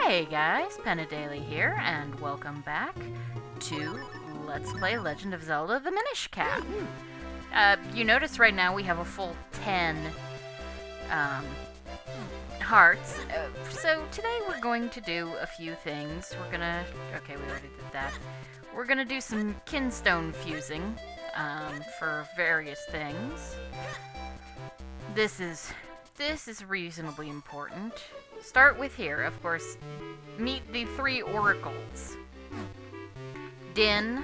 Hey guys, Daily here, and welcome back to Let's Play Legend of Zelda the Minish Cap. You notice right now we have a full 10 hearts. So today we're going to do a few things. Okay, we already did that. We're gonna do some kinstone fusing for various things. This is reasonably important. Start with here, of course. Meet the 3 oracles. Din,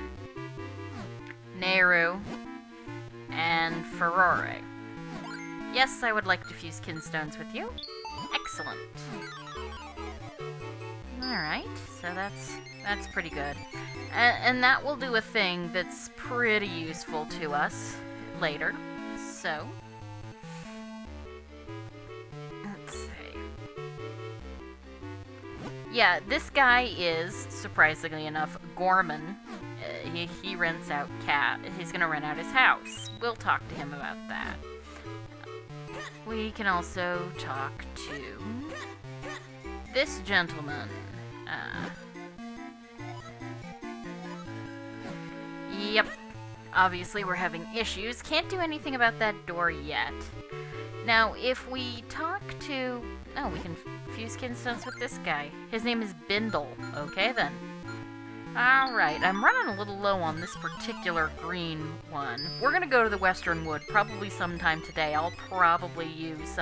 Nehru, and Ferrare. Yes, I would like to fuse kinstones with you. Excellent. Alright, so that's pretty good. And that will do a thing that's pretty useful to us later. So, let's see. Yeah, this guy is, surprisingly enough, Gorman. He rents out he's gonna rent out his house. We'll talk to him about that. We can also talk to this gentleman. Yep. Obviously, we're having issues. Can't do anything about that door yet. Now, if we talk to... Oh, we can fuse kinstones with this guy. His name is Bindle. Okay, then. Alright, I'm running a little low on this particular green one. We're gonna go to the Western Wood probably sometime today. I'll probably use,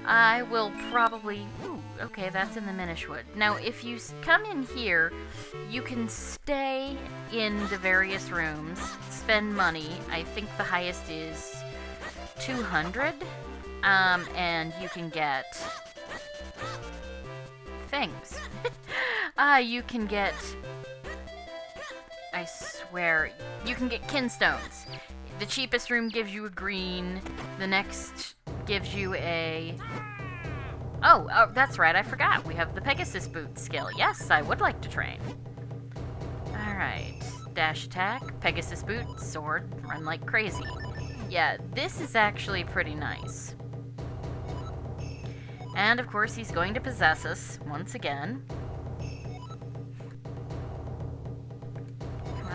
I will probably... Ooh, okay, that's in the Minish Wood. Now, if you come in here, you can stay in the various rooms, spend money. I think the highest is 200, and you can get things. You can get... I swear, you can get kinstones. The cheapest room gives you a green, the next gives you a... Oh, that's right, I forgot. We have the Pegasus boot skill. Yes, I would like to train. Alright. Dash attack, Pegasus boot, sword, run like crazy. Yeah, this is actually pretty nice. And, of course, he's going to possess us once again.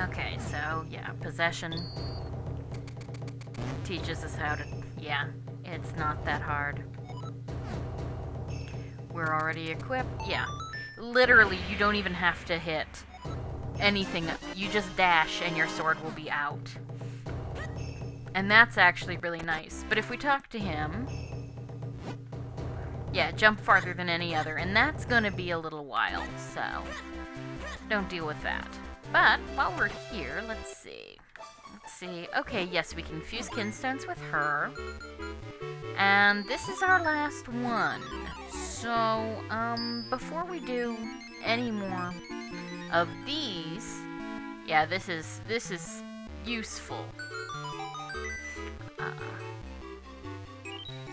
Okay, so, yeah, possession teaches us how to... Yeah, it's not that hard. We're already equipped. Yeah. Literally, you don't even have to hit anything. You just dash and your sword will be out. And that's actually really nice. But if we talk to him... Yeah, jump farther than any other. And that's going to be a little while, so don't deal with that. But while we're here, let's see. Okay, yes, we can fuse kinstones with her. And this is our last one. So, before we do any more of these, yeah, this is useful.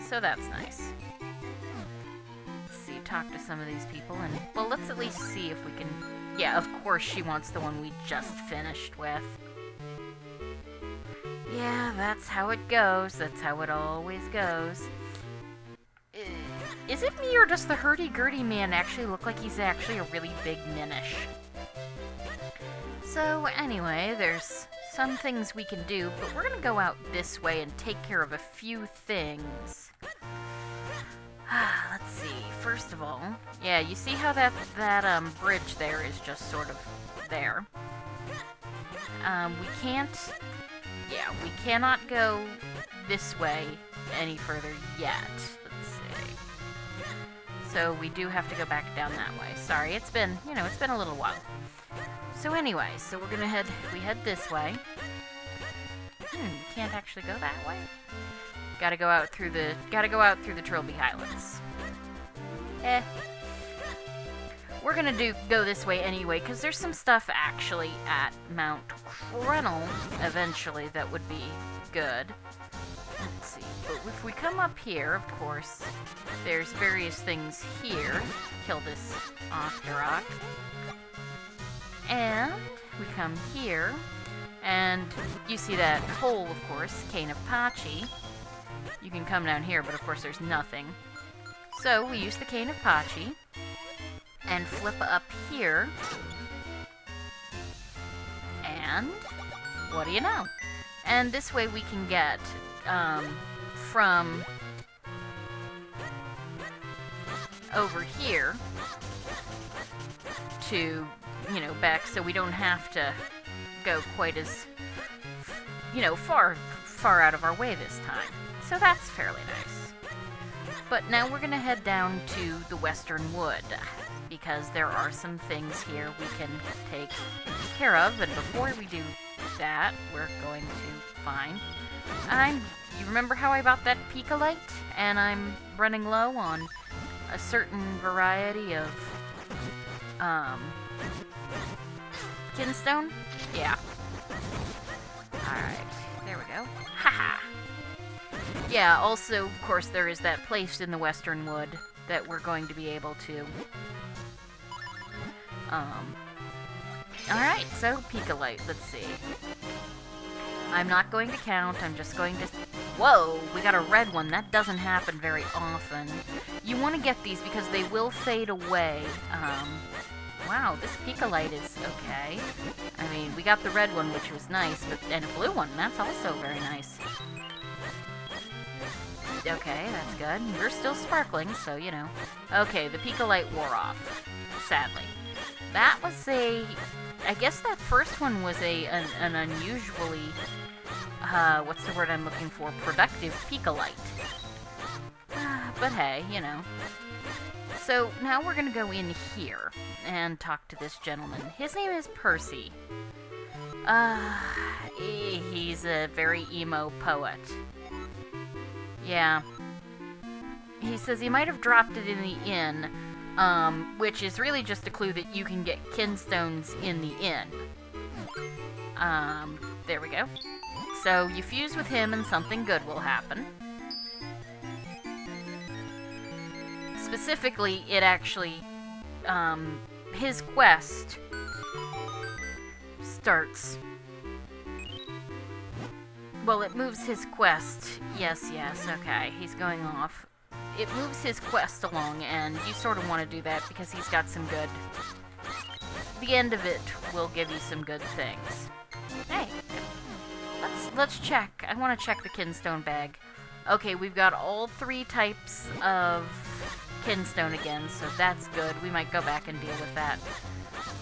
So that's nice. Let's see, talk to some of these people, and, well, let's at least see if we can... Yeah, of course she wants the one we just finished with. Yeah, that's how it goes. That's how it always goes. Is it me, or does the hurdy-gurdy man actually look like he's actually a really big Minish? So, anyway, there's some things we can do, but we're gonna go out this way and take care of a few things. Let's see. First of all, yeah, you see how that bridge there is just sort of there? We cannot go this way any further yet. Let's see. So we do have to go back down that way. Sorry, it's been a little while. So anyway, so we're gonna head this way. Can't actually go that way. Gotta go out through the Trilby Highlands. We're gonna go this way anyway, because there's some stuff actually at Mount Crenel eventually that would be good. Let's see. But if we come up here, of course, there's various things here. Kill this Octorok. And we come here, and you see that hole, of course, Cane of Pachi. you can come down here, but of course there's nothing. So we use the Cane of Pachi and flip up here. And what do you know? And this way we can get from over here to, you know, back, so we don't have to go quite as, you know, far out of our way this time. So that's fairly nice. But now we're gonna head down to the Western Wood, because there are some things here we can take care of, and before we do that, we're going to find... you remember how I bought that Picolite? And I'm running low on a certain variety of, kinstone? Yeah. Alright, there we go. Haha! Yeah, also, of course, there is that place in the Western Wood that we're going to be able to... Alright, so Picolite, let's see. I'm not going to count, I'm just going to... Whoa, we got a red one. That doesn't happen very often. You want to get these because they will fade away. Wow, this Picolite is okay. I mean, we got the red one, which was nice, but and a blue one, that's also very nice. Okay, that's good. We're still sparkling, so, you know. Okay, the Picolite wore off, sadly. That was a... I guess that first one was an unusually... what's the word I'm looking for? Productive Picolite. But hey, you know. So, now we're gonna go in here and talk to this gentleman. His name is Percy. He's a very emo poet. Yeah. He says he might have dropped it in the inn, which is really just a clue that you can get kinstones in the inn. There we go. So, you fuse with him and something good will happen. Specifically, it actually, his quest starts... Well, it moves his quest. Yes, okay, he's going off. It moves his quest along, and you sort of want to do that because he's got some good... The end of it will give you some good things. Hey, let's check. I want to check the kinstone bag. Okay, we've got all 3 types of kinstone again, so that's good. We might go back and deal with that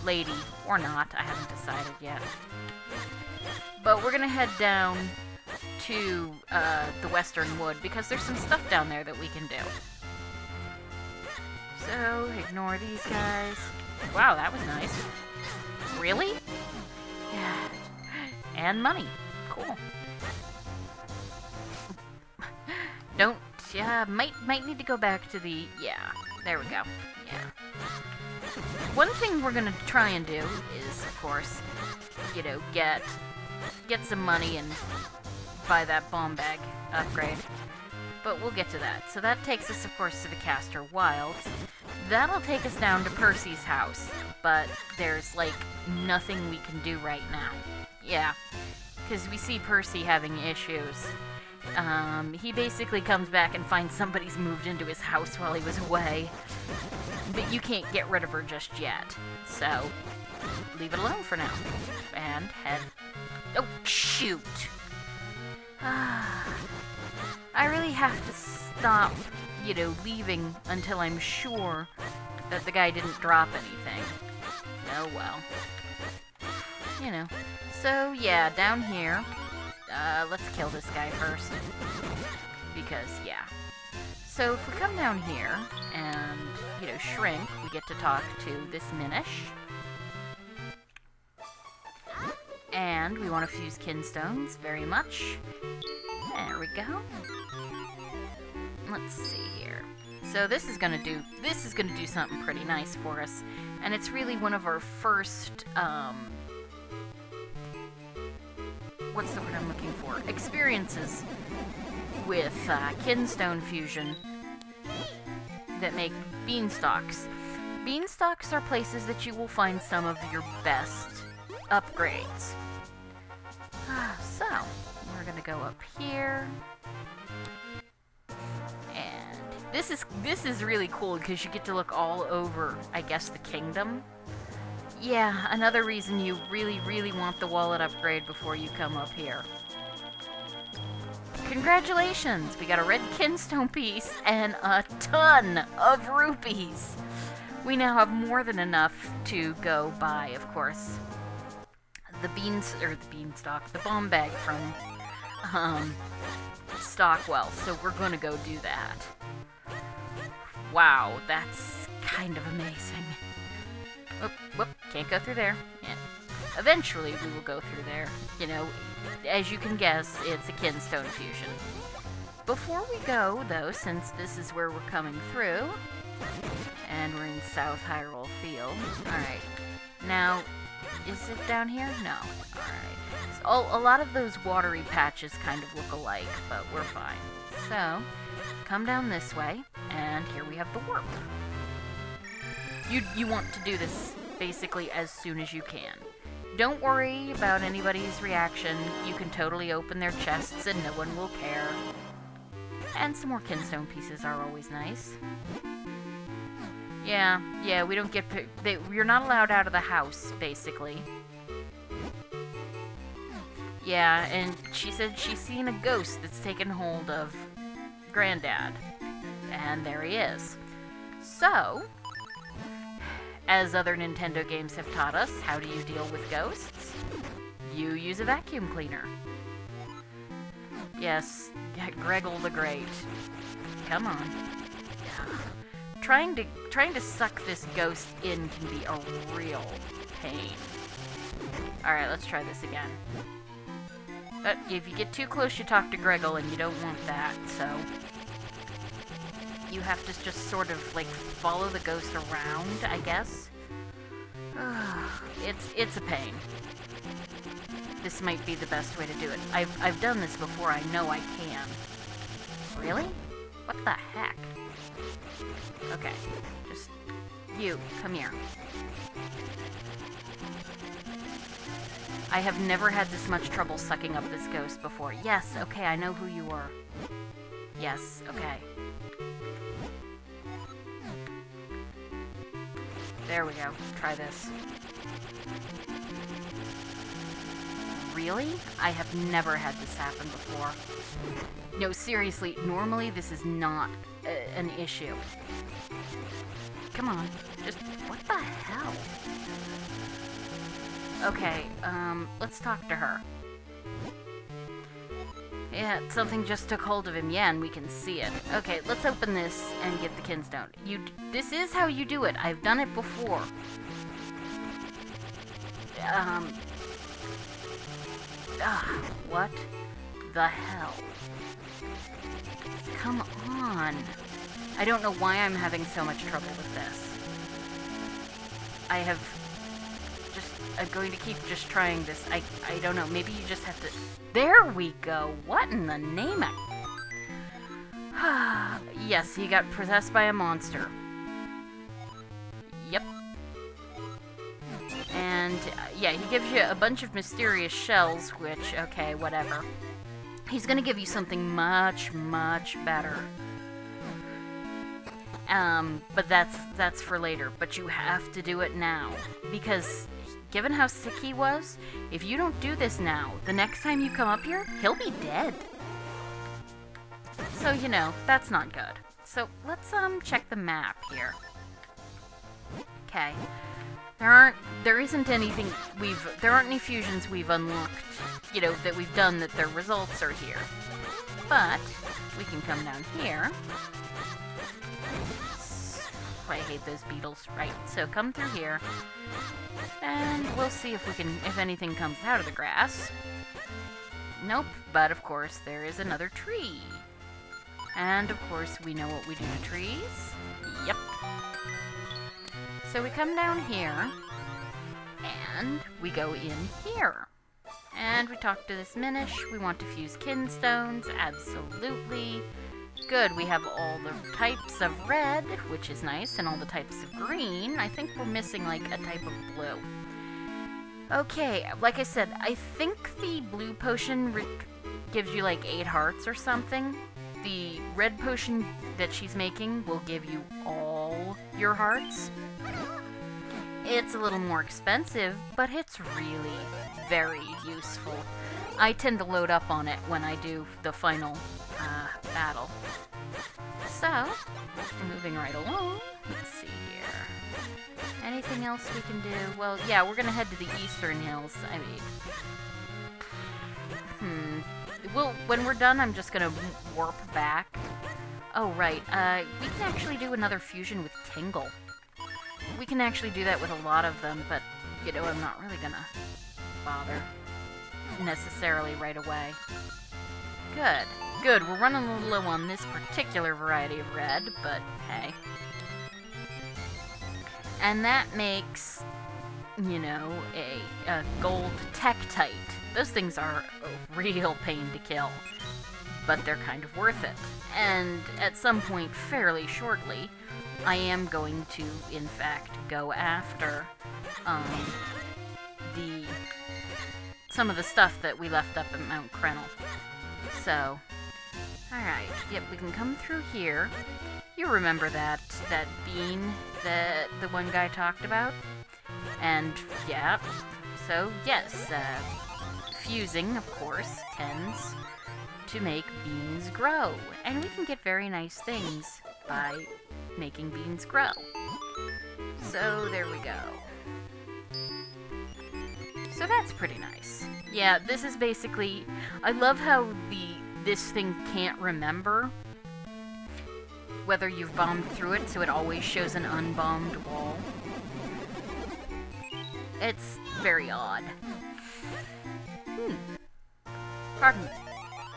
lady, or not. I haven't decided yet. But we're gonna head down to the Western Wood, because there's some stuff down there that we can do. So, ignore these guys. Wow, that was nice. Really? Yeah. And money. Cool. Don't, might need to go back to the, yeah, there we go, yeah. One thing we're gonna try and do is, of course, you know, get some money and buy that bomb bag upgrade. But we'll get to that. So that takes us, of course, to the Castor Wilds. That'll take us down to Percy's house, but there's, like, nothing we can do right now. Yeah, because we see Percy having issues. He basically comes back and finds somebody's moved into his house while he was away. But you can't get rid of her just yet. So, leave it alone for now. And head... Oh, shoot! I really have to stop, you know, leaving until I'm sure that the guy didn't drop anything. Oh well. You know. So, yeah, down here... let's kill this guy first. Because, yeah. So, if we come down here and, you know, shrink, we get to talk to this Minish. And we want to fuse kinstones very much. There we go. Let's see here. So this is gonna do something pretty nice for us. And it's really one of our first, what's the word I'm looking for? Experiences with kinstone fusion that make beanstalks. Beanstalks are places that you will find some of your best upgrades. So, we're gonna go up here. this is really cool because you get to look all over, I guess, the kingdom. Yeah, another reason you really, really want the wallet upgrade before you come up here. Congratulations! We got a red kinstone piece and a ton of rupees! We now have more than enough to go buy, of course, the bomb bag from, Stockwell, so we're gonna go do that. Wow, that's kind of amazing. Whoop, can't go through there. Yeah. Eventually we will go through there. You know, as you can guess, it's a kinstone fusion. Before we go, though, since this is where we're coming through, and we're in South Hyrule Field. Alright. Now, is it down here? No. Alright. So, a lot of those watery patches kind of look alike, but we're fine. So, come down this way, and here we have the warp. You want to do this basically as soon as you can. Don't worry about anybody's reaction. You can totally open their chests and no one will care. And some more kinstone pieces are always nice. Yeah, we don't get... You're not allowed out of the house, basically. Yeah, and she said she's seen a ghost that's taken hold of Granddad. And there he is. So, as other Nintendo games have taught us, how do you deal with ghosts? You use a vacuum cleaner. Yes, Greggle the Great. Come on. Trying to suck this ghost in can be a real pain. Alright, let's try this again. But if you get too close, you talk to Greggle, and you don't want that, so... You have to just sort of, like, follow the ghost around, I guess. It's a pain. This might be the best way to do it. I've done this before, I know I can. Really? What the heck? Okay, just... You, come here. I have never had this much trouble sucking up this ghost before. Yes, okay, I know who you are. Yes, okay. There we go. Try this. Really? I have never had this happen before. No, seriously, normally this is not an issue. Come on. Just, what the hell? Okay, let's talk to her. Yeah, something just took hold of him, yeah, and we can see it. Okay, let's open this and get the kinstone. This is how you do it. I've done it before. What the hell? Come on. I don't know why I'm having so much trouble with this. I'm going to keep just trying this. I don't know. Maybe you just have to... There we go. What in the name of... Yes, he got possessed by a monster. Yep. And, yeah, he gives you a bunch of mysterious shells, which, okay, whatever. He's gonna give you something much, much better. But that's for later. But you have to do it now. Because... Given how sick he was, if you don't do this now, the next time you come up here, he'll be dead. So, you know, that's not good. So, let's, check the map here. Okay. There aren't any fusions we've unlocked, you know, that we've done that their results are here. But, we can come down here. I hate those beetles. Right, so come through here. And we'll see if anything comes out of the grass. Nope, but of course there is another tree. And of course we know what we do to trees. Yep. So we come down here, and we go in here. And we talk to this Minish. We want to fuse kinstones, absolutely. Good, we have all the types of red, which is nice, and all the types of green. I think we're missing, like, a type of blue. Okay, like I said, I think the blue potion gives you, like, 8 hearts or something. the red potion that she's making will give you all your hearts. It's a little more expensive, but it's really very useful. I tend to load up on it when I do the final battle. So, moving right along, let's see here. Anything else we can do? Well, yeah, we're gonna head to the Eastern Hills. I mean, well, when we're done, I'm just gonna warp back. Oh, right, we can actually do another fusion with Tingle. We can actually do that with a lot of them, but, you know, I'm not really gonna bother necessarily right away. Good. Good, we're running a little low on this particular variety of red, but hey. And that makes, you know, a gold Tektite. Those things are a real pain to kill, but they're kind of worth it. And at some point fairly shortly, I am going to, in fact, go after some of the stuff that we left up at Mount Krennel. So, alright, yep, we can come through here. You remember that bean that the one guy talked about? And, yeah, so, yes, fusing, of course, tends to make beans grow. And we can get very nice things by making beans grow. So, there we go. So that's pretty nice. Yeah, this is basically... I love how this thing can't remember whether you've bombed through it, so it always shows an unbombed wall. It's very odd. Pardon me.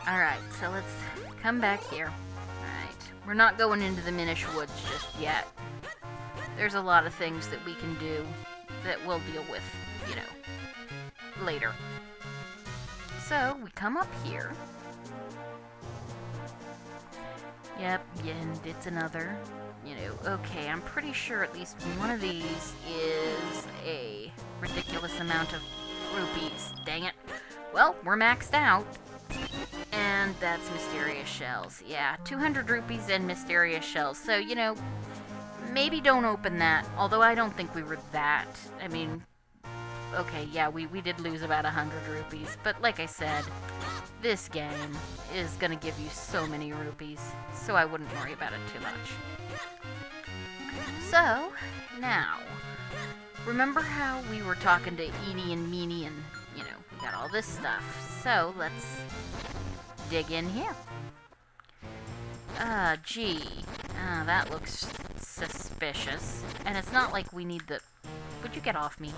Alright, so let's come back here. Alright, we're not going into the Minish Woods just yet. There's a lot of things that we can do that we'll deal with, you know, later. So, we come up here. Yep, and it's another, you know, okay, I'm pretty sure at least one of these is a ridiculous amount of rupees. Dang it. Well, we're maxed out. And that's mysterious shells. Yeah, 200 rupees and mysterious shells. So, you know, maybe don't open that, although I don't think we were that. I mean, okay, yeah, we did lose about 100 rupees, but like I said, this game is gonna give you so many rupees, so I wouldn't worry about it too much. So, now, remember how we were talking to Eenie and Meanie and, you know, we got all this stuff, so let's dig in here. Gee, that looks suspicious, and it's not like we need the... Would you get off me?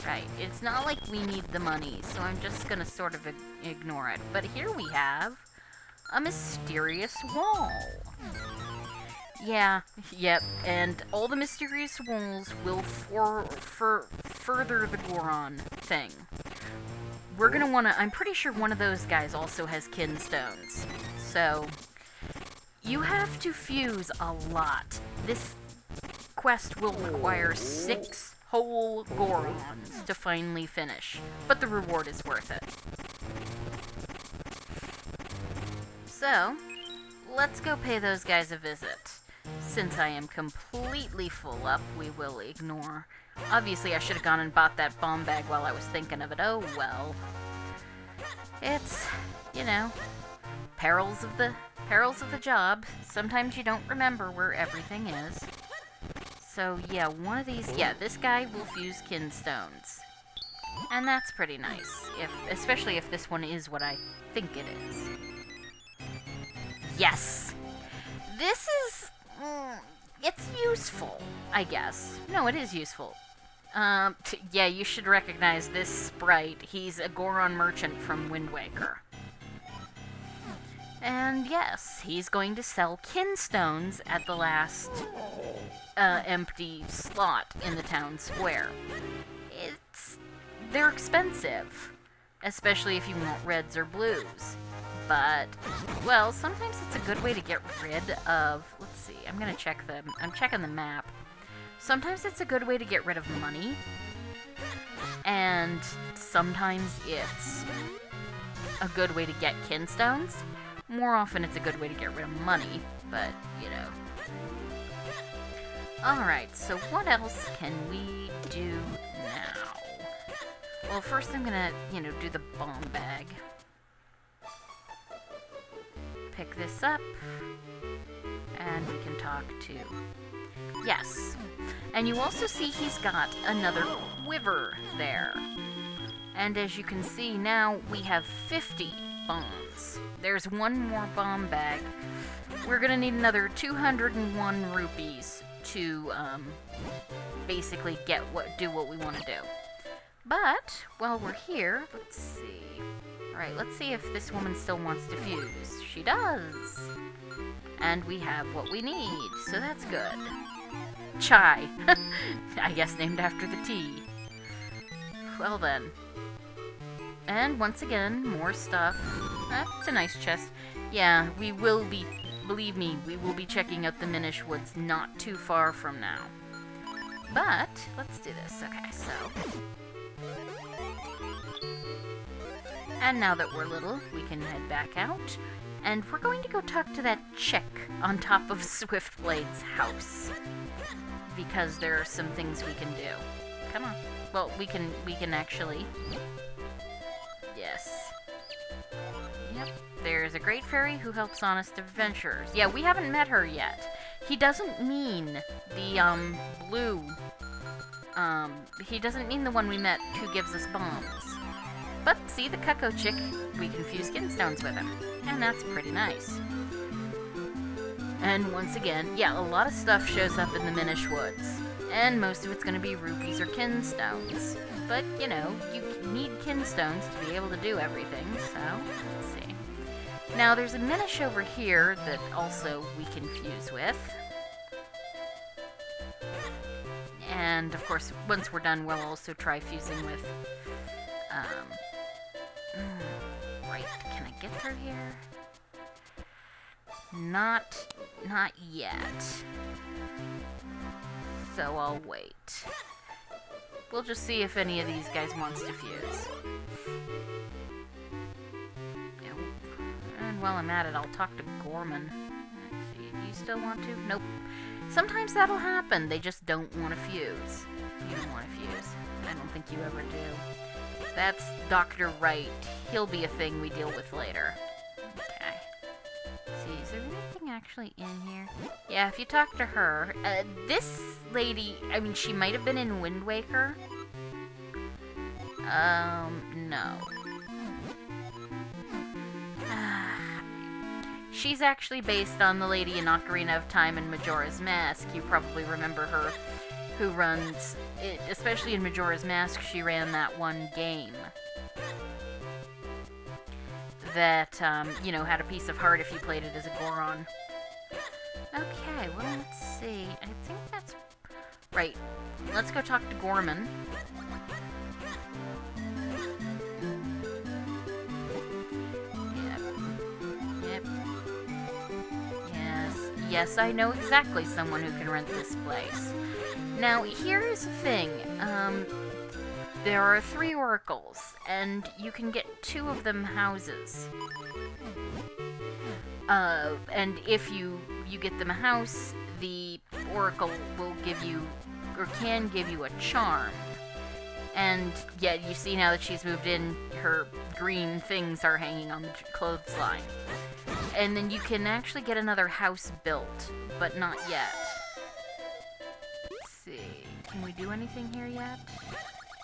Right, it's not like we need the money, so I'm just gonna sort of ignore it. But here we have a mysterious wall. Yeah, yep, and all the mysterious walls will further the Goron thing. We're gonna wanna... I'm pretty sure one of those guys also has kinstones. So, you have to fuse a lot. This quest will require 6 whole Gorons to finally finish, but the reward is worth it. So, let's go pay those guys a visit. Since I am completely full up, we will ignore. Obviously, I should have gone and bought that bomb bag while I was thinking of it. Oh well. It's, you know, perils of the job. Sometimes you don't remember where everything is. So, yeah, one of these... Yeah, this guy will fuse kinstones. And that's pretty nice. Especially if this one is what I think it is. Yes! This is... it's useful, I guess. No, it is useful. Yeah, you should recognize this sprite. He's a Goron merchant from Wind Waker. And yes, he's going to sell kinstones at the last empty slot in the town square. They're expensive, especially if you want reds or blues. But, well, sometimes it's a good way to get rid of... Let's see, I'm checking the map. Sometimes it's a good way to get rid of money, and sometimes it's a good way to get kinstones. More often it's a good way to get rid of money, but, you know. Alright, so what else can we do now? Well, first I'm gonna, you know, do the bomb bag. Pick this up, and we can talk to... Yes. And you also see he's got another quiver there. And as you can see now, we have 50 bombs. There's one more bomb bag. We're gonna need another 201 rupees to basically do what we want to do. But while we're here, let's see. Alright, let's see if this woman still wants to fuse. She does! And we have what we need, so that's good. Chai. I guess named after the tea. Well then. And once again, more stuff. It's a nice chest. Yeah, we will be, believe me, we will be checking out the Minish Woods not too far from now. But, let's do this. Okay, so... And now that we're little, we can head back out. And we're going to go talk to that chick on top of Swiftblade's house. Because there are some things we can do. Come on. Well, we can actually... Yes. Yep. There's a great fairy who helps honest adventurers. Yeah, we haven't met her yet. He doesn't mean the, blue... he doesn't mean the one we met who gives us bombs. But, see, the Cuckoo chick, we can fuse kinstones with him. And that's pretty nice. And once again, yeah, a lot of stuff shows up in the Minish Woods. And most of it's going to be rupees or kinstones. But, you know, you need kinstones to be able to do everything, so let's see. Now, there's a Minish over here that also we can fuse with. And, of course, once we're done, we'll also try fusing with, right, can I get through here? Not yet. So I'll wait. We'll just see if any of these guys wants to fuse. And while I'm at it, I'll talk to Gorman. Let's see, do you still want to? Nope. Sometimes that'll happen. They just don't want to fuse. You don't want to fuse. I don't think you ever do. That's Dr. Wright. He'll be a thing we deal with later. Okay. Let's see, is there anything actually in here? Yeah, if you talk to her. This lady, I mean, she might have been in Wind Waker. No. She's actually based on the lady in Ocarina of Time and Majora's Mask. You probably remember her, who runs, especially in Majora's Mask, she ran that one game that, you know, had a piece of heart if you played it as a Goron. Okay, well, let's see. I think that's... Right. Let's go talk to Gorman. Yep. Yes, I know exactly someone who can rent this place. Now, here's the thing. There are 3 oracles, and you can get 2 of them houses. And if you get them a house, the oracle will give you, or can give you, a charm. And yeah, you see now that she's moved in, her green things are hanging on the clothesline. And then you can actually get another house built, but not yet. Let's see, can we do anything here yet?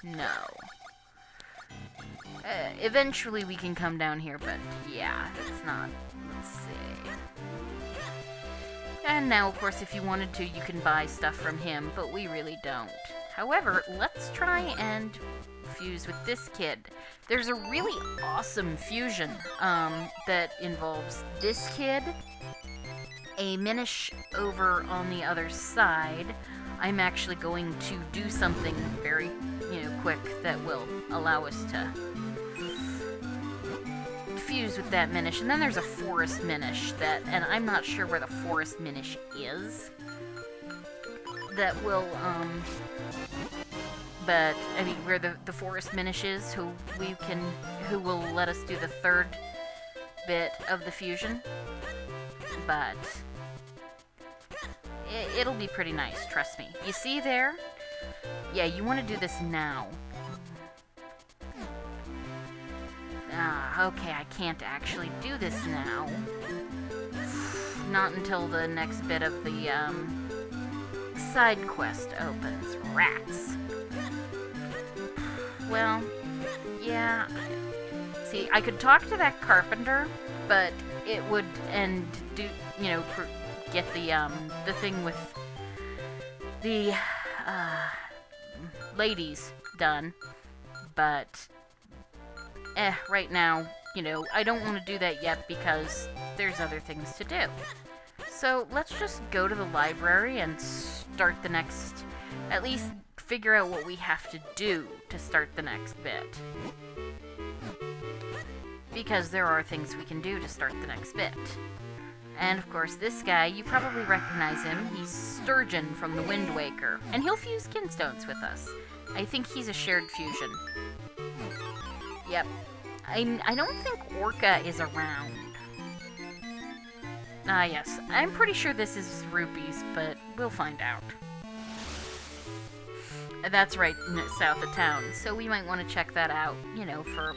No. Eventually we can come down here, but yeah, it's not. Let's see. And now, of course, if you wanted to, you can buy stuff from him, but we really don't. However, let's try and fuse with this kid. There's a really awesome fusion that involves this kid, a Minish over on the other side. I'm actually going to do something very, quick that will allow us to fuse with that Minish. And then there's a Forest Minish and I'm not sure where the Forest Minish is. That will, but, I mean, where the Forest Minish is, who will let us do the third bit of the fusion, but it'll be pretty nice, trust me. You see there? Yeah, you want to do this now. Okay, I can't actually do this now. Not until the next bit of the, side quest opens. Rats. Well, yeah. See, I could talk to that carpenter, but it would, and do, you know, get the thing with the, ladies done, but, right now, you know, I don't want to do that yet because there's other things to do. So let's just go to the library and start the next, at least figure out what we have to do to start the next bit. Because there are things we can do to start the next bit. And of course, this guy, you probably recognize him. He's Sturgeon from the Wind Waker, and he'll fuse kinstones with us. I think he's a shared fusion. Yep. I don't think Orca is around. Ah, yes. I'm pretty sure this is rupees, but we'll find out. That's right, south of town, so we might want to check that out, you know, for,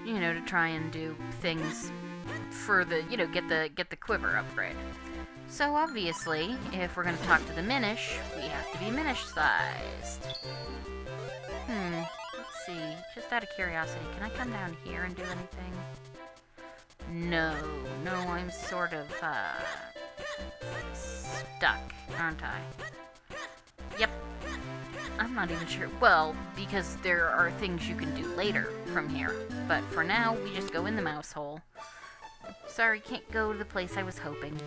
you know, to try and do things for the, you know, get the quiver upgrade. So obviously, if we're going to talk to the Minish, we have to be Minish-sized. Let's see, just out of curiosity, can I come down here and do anything? No, I'm sort of, stuck, aren't I? Yep. I'm not even sure. Well, because there are things you can do later from here. But for now, we just go in the mouse hole. Sorry, can't go to the place I was hoping.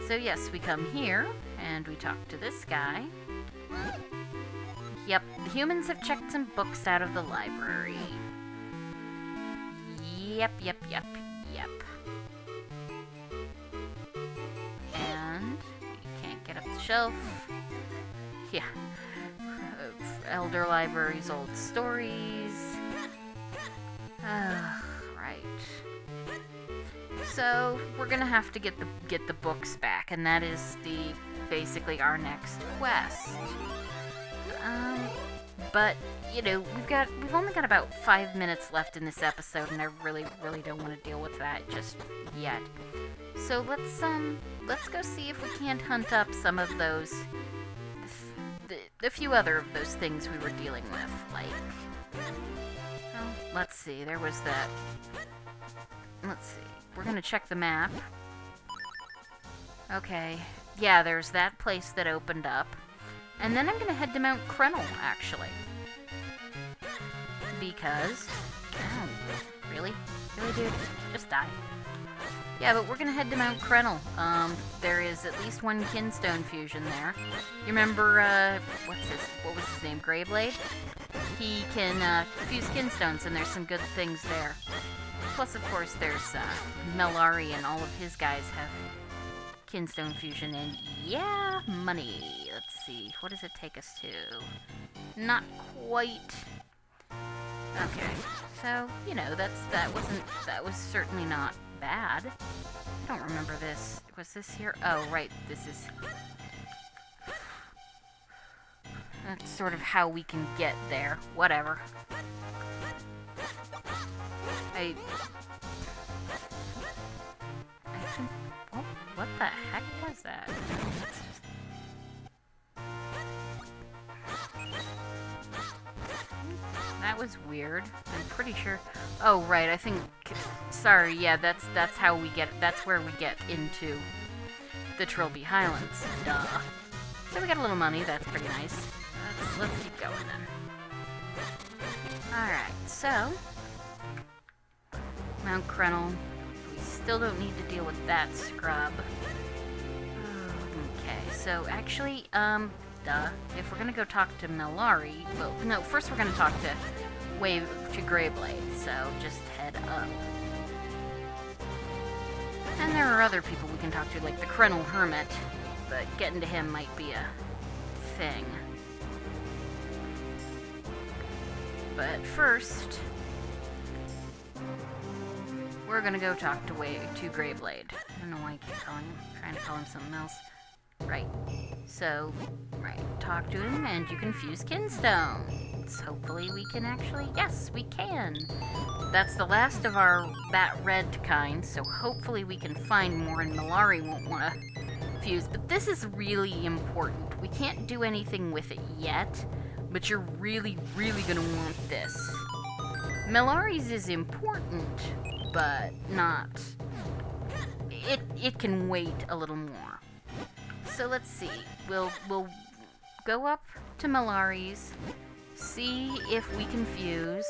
So yes, we come here, and we talk to this guy. Yep, the humans have checked some books out of the library. Yep. And you can't get up the shelf. Yeah. Elder Library's old stories. Right. So we're gonna have to get the books back, and that is basically our next quest. But you know, we've only got about 5 minutes left in this episode, and I really don't want to deal with that just yet. So let's go see if we can't hunt up some of those, a few other of those things we were dealing with, like, well, let's see, there was that, let's see, we're gonna check the map. Okay, yeah, there's that place that opened up, and then I'm gonna head to Mount Krenel, actually, because, oh, really, dude, just die. Yeah, but we're gonna head to Mount Krenel. There is at least one kinstone fusion there. You remember, what was his name, Greyblade? He can, fuse kinstones, and there's some good things there. Plus, of course, there's, Melari and all of his guys have kinstone fusion, and yeah, money. Let's see, what does it take us to? Not quite. Okay, so, you know, that was certainly not bad. I don't remember this. Was this here? Oh, right, this is... That's sort of how we can get there. Whatever. I think... Oh, what the heck was that? That was weird. I'm pretty sure... Oh, right, I think... Sorry, yeah, that's how we get... That's where we get into the Trilby Highlands. Duh. So we got a little money, that's pretty nice. Let's keep going then. Alright, so... Mount Krenel. We still don't need to deal with that scrub. Okay, so actually, if we're gonna go talk to Melari, well, no, first we're gonna talk to Greyblade, so just head up. And there are other people we can talk to, like the Krenel Hermit, but getting to him might be a thing. But first... we're gonna go talk to Greyblade. I don't know why I keep trying to call him something else. Right. So, right, talk to him and you can fuse kinstones. Hopefully we can actually, yes, we can. That's the last of our bat red kind, so hopefully we can find more and Malari won't want to fuse. But this is really important. We can't do anything with it yet, but you're really, really gonna want this. Malari's is important, but not... It can wait a little more. So let's see. We'll go up to Malari's, see if we can fuse,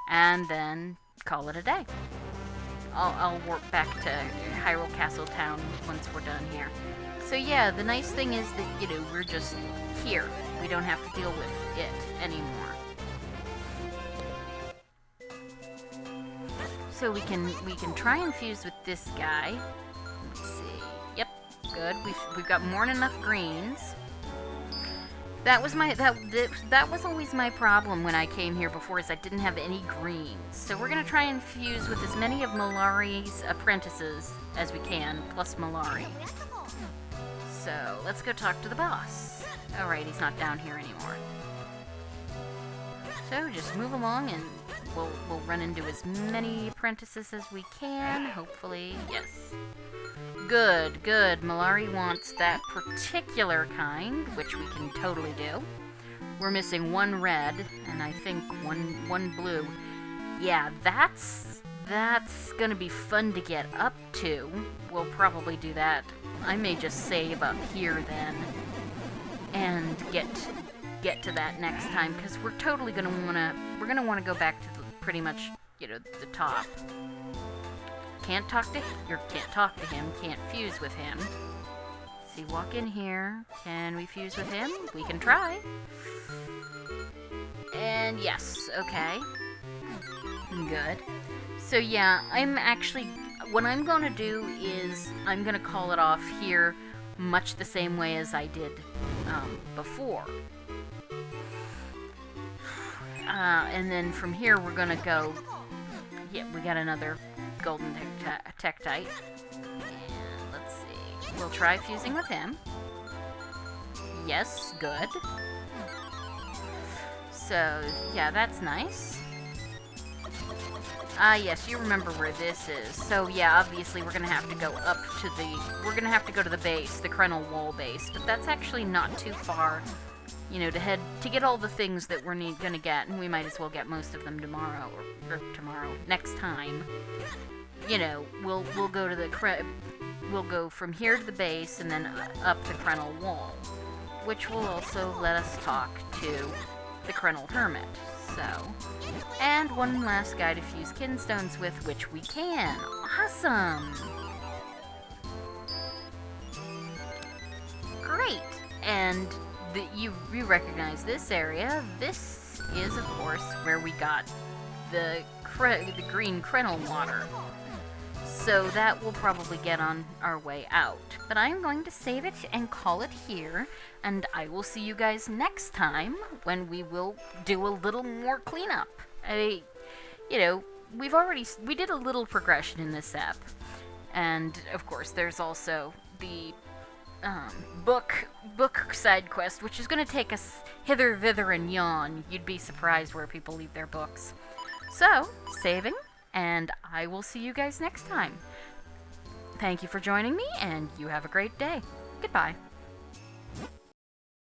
and then call it a day. I'll warp back to Hyrule Town once we're done here. So yeah, the nice thing is that, you know, we're just here. We don't have to deal with it anymore. So we can try and fuse with this guy. Let's see. Yep, good. We've got more than enough greens. That was always my problem when I came here before, is I didn't have any greens. So we're gonna try and fuse with as many of Malari's apprentices as we can, plus Malari. So let's go talk to the boss. Alright, he's not down here anymore. So just move along and we'll run into as many apprentices as we can, hopefully. Yes. Good, good. Malari wants that particular kind, which we can totally do. We're missing one red, and I think one blue. Yeah, that's gonna be fun to get up to. We'll probably do that. I may just save up here then, and get to that next time, because we're totally gonna wanna go back to pretty much, you know, the top. Can't talk to him, can't fuse with him. See, walk in here. Can we fuse with him? We can try. And yes, okay. Good. So yeah, what I'm gonna do is, I'm gonna call it off here much the same way as I did before. And then from here we're gonna go, yeah, we got another golden Tektite. And let's see, we'll try fusing with him. Yes, good. So, yeah, that's nice. Yes, you remember where this is. So, yeah, obviously we're gonna have to go up to the base, the Krenel Wall base, but that's actually not too far. You know, to get all the things that we're gonna get, and we might as well get most of them tomorrow, or next time. You know, we'll go from here to the base, and then up the Krenel Wall, which will also let us talk to the Krenel Hermit. So, and one last guy to fuse kinstones with, which we can. Awesome! Great! And you recognize this area. This is, of course, where we got the green Krenel water. So that will probably get on our way out. But I'm going to save it and call it here, and I will see you guys next time when we will do a little more cleanup. You know, we did a little progression in this app, and of course there's also the book side quest, which is going to take us hither, thither, and yon. You'd be surprised where people leave their books. So, saving, and I will see you guys next time. Thank you for joining me, and you have a great day. Goodbye.